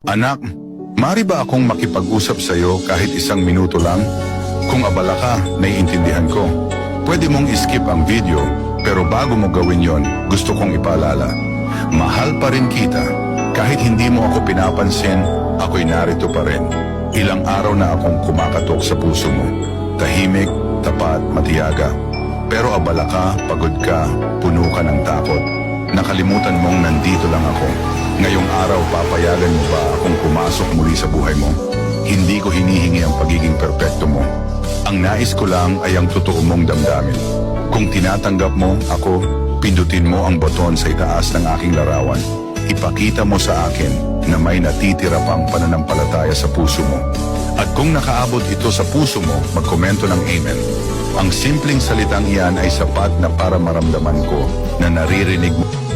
Anak, mari ba akong makipag-usap sa'yo kahit 1 minuto lang? Kung abala ka, naiintindihan ko. Pwede mong skip ang video, pero bago mo gawin yon, gusto kong ipaalala. Mahal pa rin kita. Kahit hindi mo ako pinapansin, ako'y narito pa rin. Ilang araw na akong kumakatok sa puso mo. Tahimik, tapat, matiyaga. Pero abala ka, pagod ka, puno ka ng takot. Nakalimutan mong nandito lang ako. Ngayong araw, papayagan mo ba akong pumasok muli sa buhay mo? Hindi ko hinihingi ang pagiging perpekto mo. Ang nais ko lang ay ang totoo mong damdamin. Kung tinatanggap mo ako, pindutin mo ang boton sa itaas ng aking larawan. Ipakita mo sa akin na may natitira pang pananampalataya sa puso mo. At kung nakaabot ito sa puso mo, magkomento ng Amen. Ang simpleng salitang iyan ay sapat na para maramdaman ko na naririnig mo.